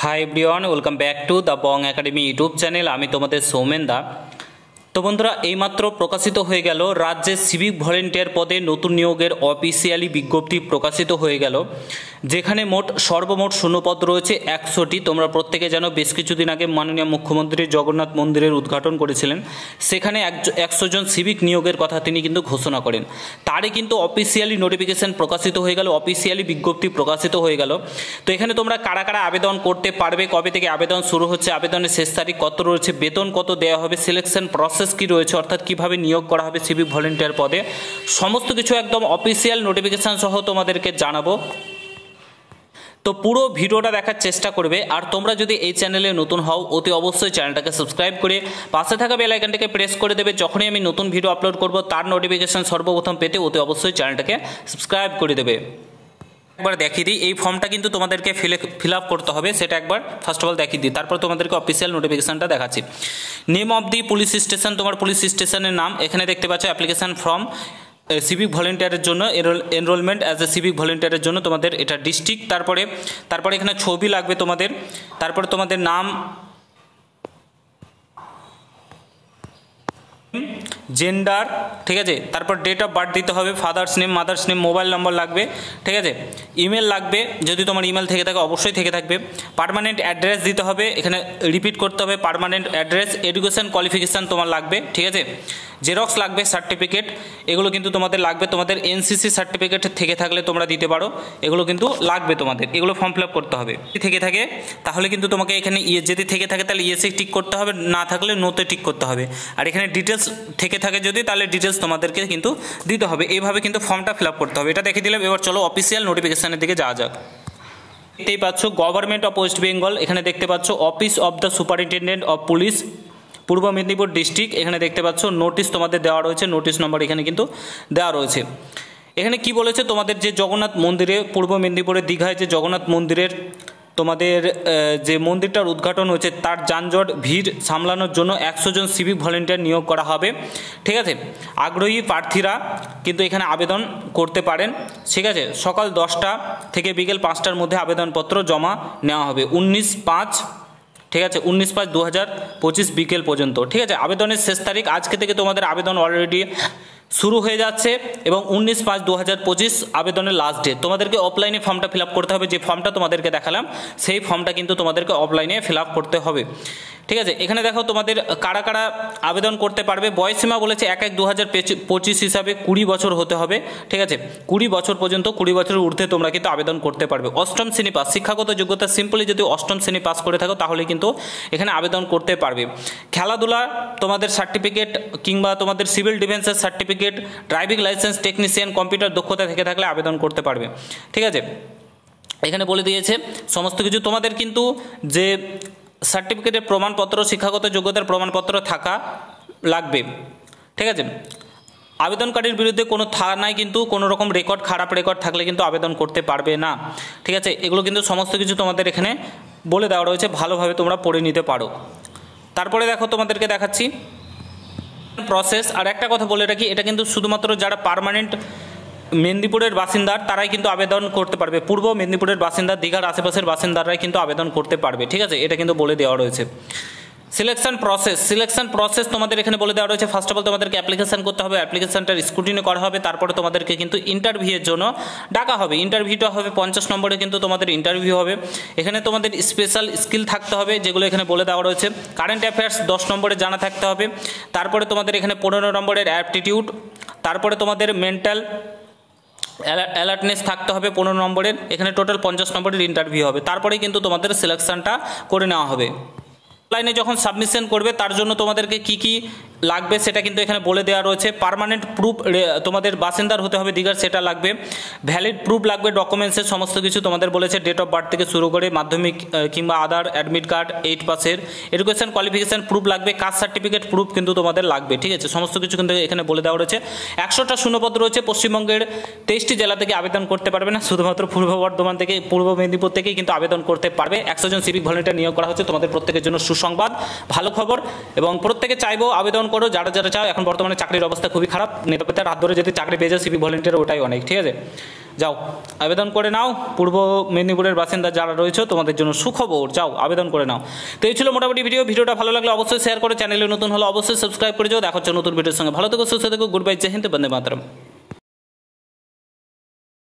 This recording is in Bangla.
Hi everyone, welcome back to the Bong academy YouTube channel. আমি তোমাদের সৌমেন দা। তো বন্ধুরা, এইমাত্র প্রকাশিত হয়ে গেল রাজ্যে সিভিক ভলেন্টিয়ার পদে নতুন নিয়োগের অফিসিয়ালি বিজ্ঞপ্তি প্রকাশিত হয়ে গেল, যেখানে সর্বমোট শূন্যপদ রয়েছে 100টি। তোমরা প্রত্যেকে জানো, বেশ কিছুদিন আগে মাননীয় মুখ্যমন্ত্রী জগন্নাথ মন্দিরের উদ্ঘাটন করেছিলেন, সেখানে 100 জন সিভিক নিয়োগের কথা তিনি কিন্তু ঘোষণা করেন। তারই কিন্তু অফিসিয়ালি নোটিফিকেশন প্রকাশিত হয়ে গেল, অফিসিয়ালি বিজ্ঞপ্তি প্রকাশিত হয়ে গেল। তো এখানে তোমরা কারা কারা আবেদন করতে পারবে, কবে থেকে আবেদন শুরু হচ্ছে, আবেদনের শেষ তারিখ কত রয়েছে, বেতন কত দেওয়া হবে, সিলেকশন প্রসেস কি রয়েছে, অর্থাৎ কিভাবে নিয়োগ করা হবে সিভিক ভলেন্টিয়ার পদে, সমস্ত কিছু একদম অফিসিয়াল নোটিফিকেশন সহ তোমাদেরকে জানাবো। তো পুরো ভিডিওটা দেখার চেষ্টা করবে। আর তোমরা যদি এই চ্যানেলে নতুন হও, অতি অবশ্যই চ্যানেলটাকে সাবস্ক্রাইব করে পাশে থাকা বেল আইকনটাকে প্রেস করে দেবে। যখনই আমি নতুন ভিডিও আপলোড করব তার নোটিফিকেশন সর্বপ্রথম পেতে অতি অবশ্যই চ্যানেলটাকে সাবস্ক্রাইব করে দেবে। একবার দেখিয়ে দিই, এই ফর্মটা কিন্তু তোমাদেরকে ফিল আপ করতে হবে, সেটা একবার ফার্স্ট অফ অল দেখিয়ে দিই, তারপর তোমাদেরকে অফিসিয়াল নোটিফিকেশনটা দেখাচ্ছি। Name of the police station, তোমার পুলিশ স্টেশনের নাম এখানে দেখতে পাচ্ছ। অ্যাপ্লিকেশন ফর্ম সিভিক ভলেন্টিয়ারের জন্য, এনরোলমেন্ট অ্যাজ এ সিভিক ভলেন্টিয়ারের জন্য তোমাদের এটা ডিস্ট্রিক্ট, তারপরে এখানে ছবি লাগবে তোমাদের, তারপরে তোমাদের নাম, জেন্ডার, ঠিক আছে, তারপর ডেট অফ বার্থ দিতে হবে, father's name, mother's name, mobile নম্বর লাগবে, ঠিক আছে, ইমেল লাগবে, যদি তোমার ইমেল থেকে থাকে অবশ্যই থেকে থাকবে, পার্মানেন্ট অ্যাড্রেস দিতে হবে, এখানে রিপিট করতে হবে পার্মানেন্ট অ্যাড্রেস, এডুকেশন কোয়ালিফিকেশান তোমার লাগবে, ঠিক আছে, জেরক্স লাগবে, সার্টিফিকেট, এগুলো কিন্তু তোমাদের লাগবে। তোমাদের এনসিসি সার্টিফিকেট থেকে থাকলে তোমরা দিতে পারো, এগুলো কিন্তু লাগবে তোমাদের, এগুলো ফর্ম ফিল আপ করতে হবে। যদি থেকে থাকে তাহলে কিন্তু তোমাকে এখানে যদি থেকে থাকে তাহলে ইয়েসে টিক করতে হবে, না থাকলে নোতে টিক করতে হবে। আর এখানে ডিটেলস থেকে থাকে যদি, তাহলে ডিটেলস তোমাদেরকে কিন্তু দিতে হবে। এইভাবে কিন্তু ফর্মটা ফিল আপ করতে হবে। এটা দেখে দিলাম, এবার চলো অফিসিয়াল নোটিফিকেশানের দিকে যাওয়া যাক। দেখতেই পাচ্ছ গভর্নমেন্ট অফ ওয়েস্ট বেঙ্গল, এখানে দেখতে পাচ্ছ office of the superintendent of police Purba Medinipur district, এখানে দেখতে পাচ্ছ নোটিশ তোমাদের দেওয়া রয়েছে, নোটিশ নম্বর এখানে কিন্তু দেওয়া রয়েছে। এখানে কি বলেছে, তোমাদের যে জগন্নাথ মন্দিরে, পূর্ব মেদিনীপুরের দীঘায় যে জগন্নাথ মন্দিরের তোমাদের যে মন্দিরটার উদ্ঘাটন হয়েছে, তার যানজট ভিড় সামলানোর জন্য 100 জন সিভিক ভলেন্টিয়ার নিয়োগ করা হবে, ঠিক আছে। আগ্রহী প্রার্থীরা কিন্তু এখানে আবেদন করতে পারেন, ঠিক আছে। সকাল 10টা থেকে বিকেল 5টার মধ্যে আবেদনপত্র জমা নেওয়া হবে, 19/5, ঠিক আছে, 19/5/2025 বিকেল পর্যন্ত, ঠিক আছে। আবেদনের শেষ তারিখ আজকে থেকে তোমাদের আবেদন অলরেডি শুরু হয়ে যাচ্ছে এবং 19/5/2025 আবেদনের লাস্ট ডেট। তোমাদেরকে অফলাইনে ফর্মটা ফিল আপ করতে হবে, যে ফর্মটা তোমাদেরকে দেখালাম সেই ফর্মটা কিন্তু তোমাদেরকে অফলাইনে ফিল আপ করতে হবে, ঠিক আছে। এখানে দেখো তোমাদের কারা কারা আবেদন করতে পারবে। বয়সীমা বলেছে 1/1/2025 হিসাবে 20 বছর হতে হবে, ঠিক আছে। 20 বছর পর্যন্ত, 20 বছরের ঊর্ধ্বে তোমরা কিন্তু আবেদন করতে পারবে। অষ্টম শ্রেণী পাস, শিক্ষাগত যোগ্যতা সিম্পলি যদি অষ্টম শ্রেণী পাস করে থাকো তাহলে কিন্তু এখানে আবেদন করতে পারবে। খেলাধুলা তোমাদের সার্টিফিকেট কিংবা তোমাদের সিভিল ডিফেন্সের certificate, driving licence, technician, computer দক্ষতা থেকে থাকলে আবেদন করতে পারবে, ঠিক আছে। এখানে বলে দিয়েছে সমস্ত কিছু। তোমাদের কিন্তু যে সার্টিফিকেটের প্রমাণপত্র, শিক্ষাগত যোগ্যতার প্রমাণপত্র থাকা লাগবে, ঠিক আছে। আবেদনকারীর বিরুদ্ধে কোনো থানায় কিন্তু কোনো রকম খারাপ রেকর্ড থাকলে কিন্তু আবেদন করতে পারবে না, ঠিক আছে। এগুলো কিন্তু সমস্ত কিছু তোমাদের এখানে বলে দেওয়া রয়েছে, ভালোভাবে তোমরা পড়ে নিতে পারো। তারপরে দেখো তোমাদেরকে দেখাচ্ছি প্রসেস। আর একটা কথা বলে রাখি, এটা কিন্তু শুধুমাত্র যারা পার্মানেন্ট মেদিনীপুরের বাসিন্দার তারাই কিন্তু আবেদন করতে পারবে। পূর্ব মেদিনীপুরের বাসিন্দা, দীঘার আশেপাশের বাসিন্দারাই কিন্তু আবেদন করতে পারবে, ঠিক আছে। এটা কিন্তু বলে দেওয়া রয়েছে। সিলেকশন প্রসেস তোমাদের এখানে বলে দেওয়া রয়েছে। ফার্স্ট অফ অল তোমাদেরকে অ্যাপ্লিকেশন করতে হবে, অ্যাপ্লিকেশনটার স্ক্রুটিনি করা হবে, তারপরে তোমাদেরকে কিন্তু ইন্টারভিউয়ের জন্য ডাকা হবে। ইন্টারভিউটা হবে 50 নম্বরে কিন্তু তোমাদের ইন্টারভিউ হবে। এখানে তোমাদের স্পেশাল স্কিল থাকতে হবে, যেগুলো এখানে বলে দেওয়া রয়েছে। কারেন্ট অ্যাফেয়ার্স 10 নম্বরে জানা থাকতে হবে। তারপরে তোমাদের এখানে 15 নম্বরের অ্যাপটিটিউড, তারপরে তোমাদের মেন্টাল অ্যালার্টনেস থাকতে হবে 15 নম্বরের। এখানে টোটাল 50 নম্বরের ইন্টারভিউ হবে, তারপরেই কিন্তু তোমাদের সিলেকশনটা করে নেওয়া হবে। অনলাইনে যখন সাবমিশন করবে তার জন্য তোমাদেরকে কি কি লাগবে সেটা কিন্তু এখানে বলে দেওয়া রয়েছে। পার্মানেন্ট প্রুফ তোমাদের বাসিন্দার হতে হবে দীঘার, সেটা লাগবে। ভ্যালিড প্রুফ লাগবে, ডকুমেন্টসের সমস্ত কিছু তোমাদের বলেছে, ডেট অফ বার্থ থেকে শুরু করে মাধ্যমিক কিংবা আধার, অ্যাডমিট কার্ড, 8 পাসের, এডুকেশন কোয়ালিফিকেশান প্রুফ লাগবে, কাস্ট সার্টিফিকেট প্রুফ কিন্তু তোমাদের লাগবে, ঠিক আছে। সমস্ত কিছু কিন্তু এখানে বলে দেওয়া রয়েছে। 100টা শূন্যপদ রয়েছে। পশ্চিমবঙ্গের 23টি জেলা থেকে আবেদন করতে পারবে না, শুধুমাত্র পূর্ব বর্ধমান থেকে, পূর্ব মেদিনীপুর থেকেই কিন্তু আবেদন করতে পারবে। 100 জন সিভিক ভলেন্টিয়ার নিয়োগ করা হচ্ছে, তোমাদের প্রত্যেকের জন্য সুস্থ সুসংবাদ, ভালো খবর। এবং প্রত্যেকে চাইবো আবেদন করো, যারা যারা চাও। এখন বর্তমানে চাকরির অবস্থা খুবই খারাপ, নিরাপত্তার হাত ধরে যদি চাকরি পেয়ে যাও সিভি ভলেন্টিয়ার, ওটাই অনেক। ঠিক আছে, যাও আবেদন করে নাও। পূর্ব মেদিনীপুরের বাসিন্দা যারা রয়েছে তোমাদের জন্য সুখবর, যাও আবেদন করে নাও। তো এই ছিল মোটামুটি ভিডিওটা ভালো লাগলে অবশ্যই শেয়ার করে, চ্যানেলে নতুন হলে অবশ্যই সাবস্ক্রাইব করে যাও। দেখা হচ্ছে নতুন ভিডিওর সঙ্গে। ভালো থেকো, সুস্থ থেকো, গুড বাই, জয় হিন্দ, বন্দে মাতরম।